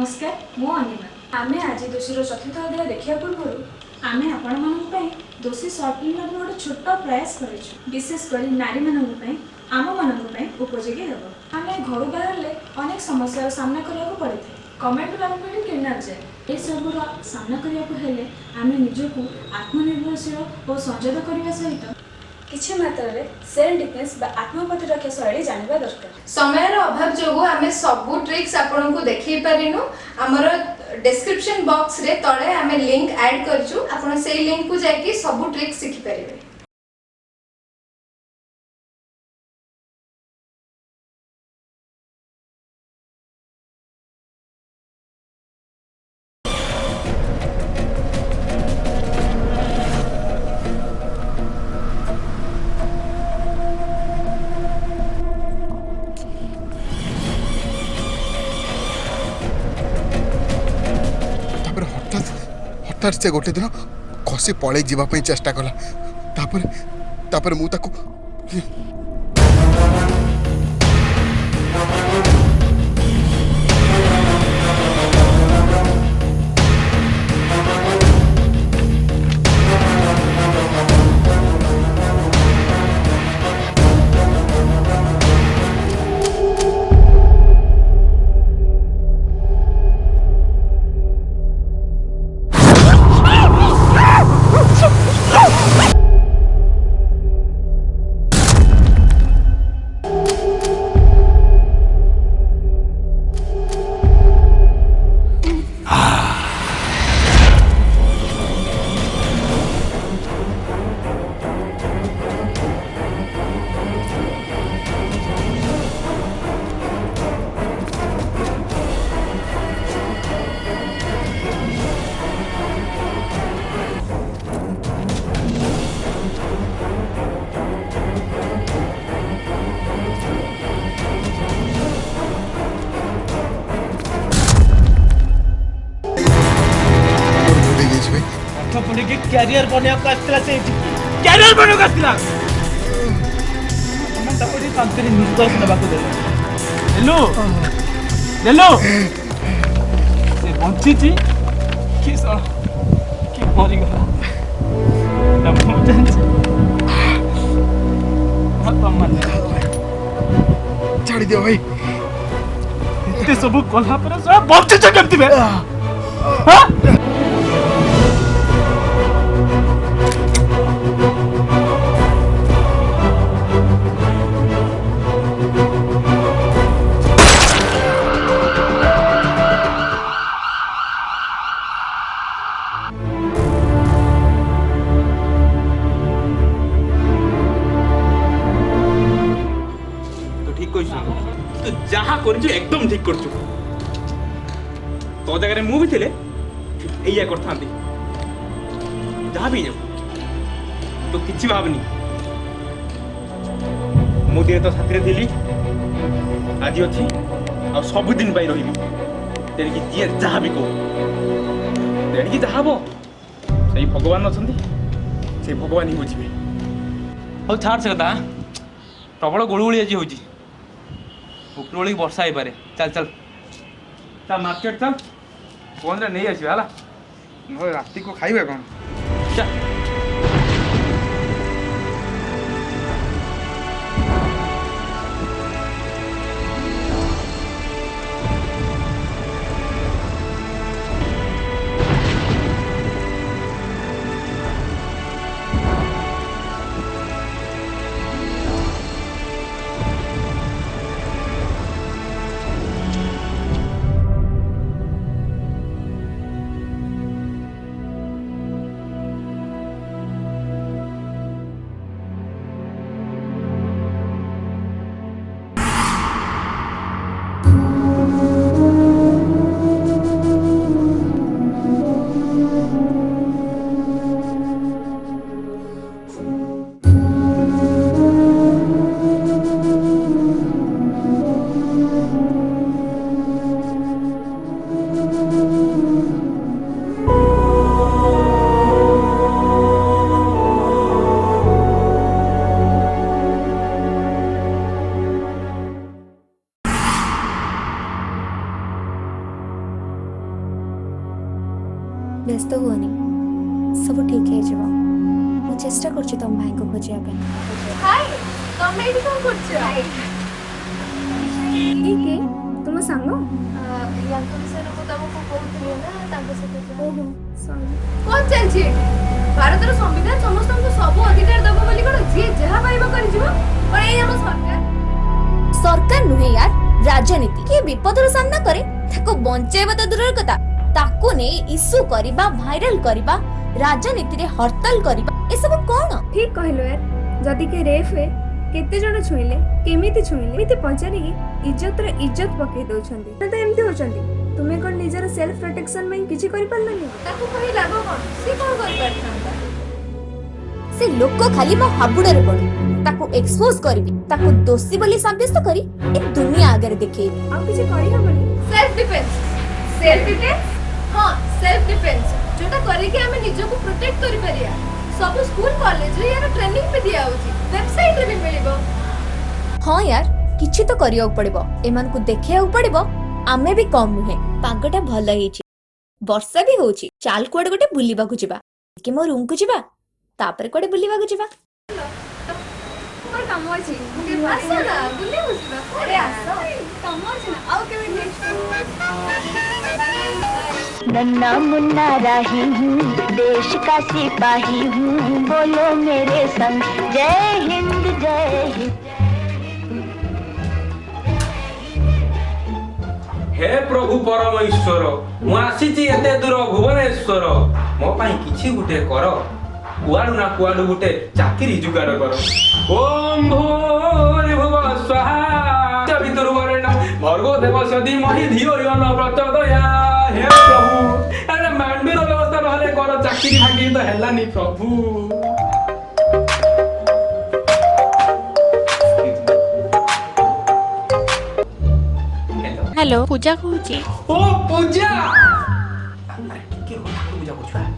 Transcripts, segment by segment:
नमस्कार मु अनिमा आमे आज दोषीर चतुर्थ अध्याय देखा पूर्व आमे आपण मानन दोषी सर्ट फिल्म गोटे छोट प्रयास करिछु विशेषकर नारी मानन आम मान उपयोगी हेब आमे घर बाहर अनेक समस्या सामना करने पड़े थे कमेंट लाइन किणना जाए ये सबूर सामना करने आमे निजको आत्मनिर्भरशील और संयत करने सहित किछि मात्रा सेल्फ बा आत्मप्रतिरक्षा शैली जानवा दरकार। समय अभाव जो आमे सबू ट्रिक्स आपन को देखै परिनु हमर डिस्क्रिप्शन बॉक्स रे तळे आमे लिंक ऐड करछु आपन सेही लिंक को जाय कि सबू ट्रिक्स सिखि परिबे। से गोटे दिन खसी पड़े जावाई चेष्टा कला तापर मु ताको कैरियर बने कैरियर बने शांति निर्दोष नवा देलु देलु से बंची कि मरी गला छाड़ी दियो भाई इतने सब कला पर सब बंची केमती बे हां तो जहाँ कर एकदम ठीक कर तो जगह मु भी थे या कर जहाँ भी जाऊ तो किसी भावनी मो दिए तो साथी थी आज अच्छी आ सबुदिन रही तेणिक जी जहाँ भी कह तेणिक जहाँ हम से भगवान अच्छा से भगवान ही बुझे हौ छाड़ से कथा प्रबल गुड़गुड़ी आज हो उपरोली वर्षा हो पारे चल चल चल मार्केट चल फोन रे नहीं आसीबा हला रात को खाइबे कौन चल सब ठीक है जीवा मु चेष्टा करछि तुम भाई को खोजिया पे हाय तमे एठी कोन करछ ठीक है तुम संग यांको विषय रो तुमको कहउतली ना तांको से ओहो सॉरी कोन चलछि भारतर संविधान समस्त को सब अधिकार दबो बोली कोन जे जहा पाइबो कर जीवो और ए हम सरकार नुहे यार राजनीति के विपदर सामना करे ताको बंचेबा तो दूर कथा ताको ने इश्यू करबा वायरल करबा राजनीति रे हड़ताल करबा ए सब कोन ठीक कहलो यार जदि के रेफ है केते जण छुइले केमिति छुइले एमिति पचारि इज्जत रे इज्जत पके दोछंती त एमिति होचंती तुमे कोन निजर सेल्फ प्रोटेक्शन में किछि करि पल्लनी ताको कहि लागो कोन से कोन कर परछंता से लोक खाली मो हाबुडर पडु ताको एक्सपोज करबी ताको दोषी बोली साब्यस्त करी ए दुनिया आगे देखेबी आ किछि करि हबनी सेल्फ डिफेंस हां सेल्फ डिफेंस जोटा करी के हमें निजो को प्रोटेक्ट करि परिया सब स्कूल कॉलेज रे यार ट्रेनिंग पे दिया होची वेबसाइट रे भी मिलिबो हां यार किछि तो करियो पड़िबो एमान को देखिया पड़िबो आमे भी कम नुहे पागटा भल हेछि वर्षा भी होछि चाल कोड गोटे बुलिबा को जिबा कि मो रूम को जिबा तापर कोडे बुलिबा को जिबा पर काम होची आसो ना बुले होची अरे आसो काम होची ना आउ के नेक्स्ट नन्ना मुन्ना राही हूँ देश का सिपाही हूँ बोलो मेरे संग जय हिंद जय हिंद। हे प्रभु परम ईश्वर मु आसीची एते दूर भुवनेश्वर मो पाई किछि गुटे कर कुआडु ना कुआडु गुटे चाकरी जुगाड़ कर ओम भूरि भुव स्वाहा वितुर वरेण भर्गो देवस्य धीमहि धियो यो न प्रचोदया हे प्रभु अरे मांडीर व्यवस्था रहले कर चाकरी भागी तो हेलानी प्रभु हेलो पूजा कहूची ओ पूजा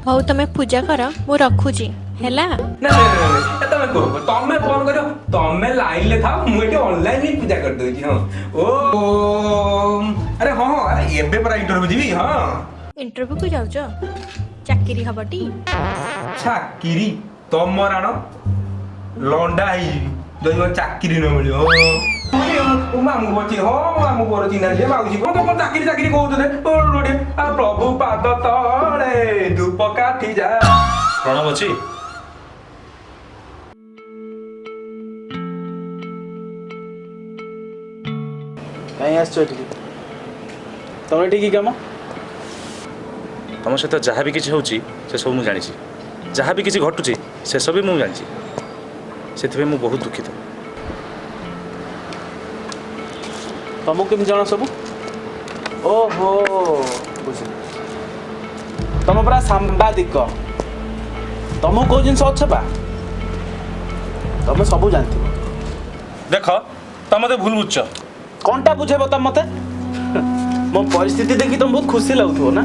हौ तमे पूजा कर मु रखुची हैला ना तमे को तमे फोन करियो तमे लाइन ले थाओ मु एटी ऑनलाइन ही पूजा कर दोची हां ओ अरे हां अरे एबे पर इंटरव्यू जीवी हां इंटरव्यू को जाउचो चाकरी हबटी चाकरी तमर आनो लंडा ही जइबो चाकरी न मिलियो ओ मामू बची हो मामू बोर चिन्हा जे माउसी को तो चाकरी चाकरी कहउते ओ रोडे आ प्रभु पाद तळे धूप काठी जा प्रणव अछि कहीं आसो तुम ठीक कम तुम सहित जहाँ भी किसी होची से सब मुझे जानी जहाँ भी किसी घटुची से सब भी मुझे जानी से मुझे बहुत दुखित तुमको केमी जाना सब ओहो बुझ तुम पूरा सांबादिक तुमको कौ जिन अच्छे तुम सब जानती देख तुम मत भूल बुझ कौनटा बुझेब तुम मत मो परिस्थिति देखी तुम बहुत खुशी लगुव ना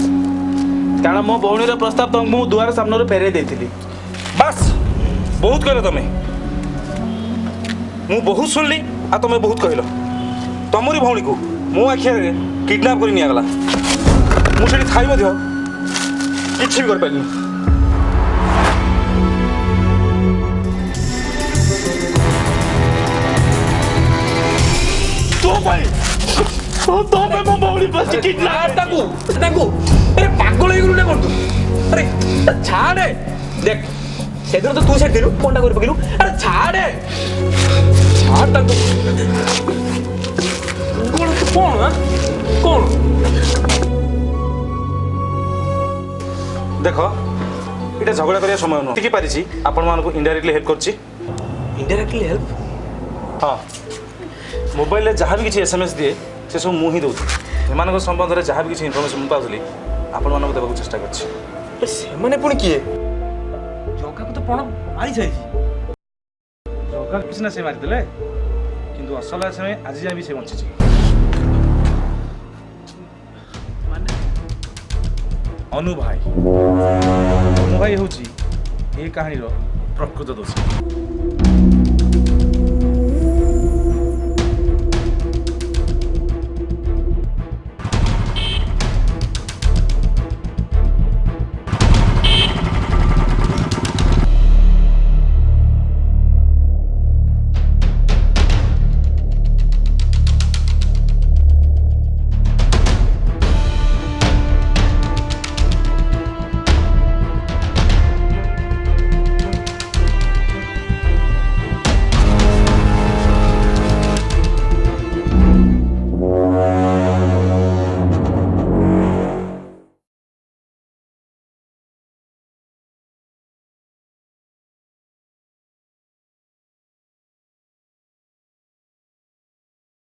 कारण मो भौणी प्रस्ताव तुमको दुआर सामने फेरे देती बस बहुत कहल तुम मु बहुत सुनली आ तुम बहुत कहल तुमरी भौणी को मो आखिर किडनैप कर निगला मुझे खाई किसी भी कर पारि मो भौणी बस किडनैप अरे पागल हो गलु ना कोन तू अरे छाड़े देख सेदिन तो तू छाड़ दिलु कोनटा कर पकिलु अरे छाड़े छाड़ ताको कौन देख ये झगड़ा करने समय नुह ठीक पारी आपण मानक इनडायरेक्टली हेल्प करछि इनडायरेक्टली हेल्प हाँ मोबाइल रे जहाँ भी किसी एसएमएस दिए से सब मुझे दूसरी एम संबंध में जहाँ भी किसी इनफर्मेशन पाऊली आपण मानक देवाक चेष्टा कर से पुणी किए जगा को तो पण मारी सारी जगा किसी ना से मारिदेले किंतु असल समय आज जाए भी से बंची अनु भाई हूँ ये कहानी प्रकृत दोषी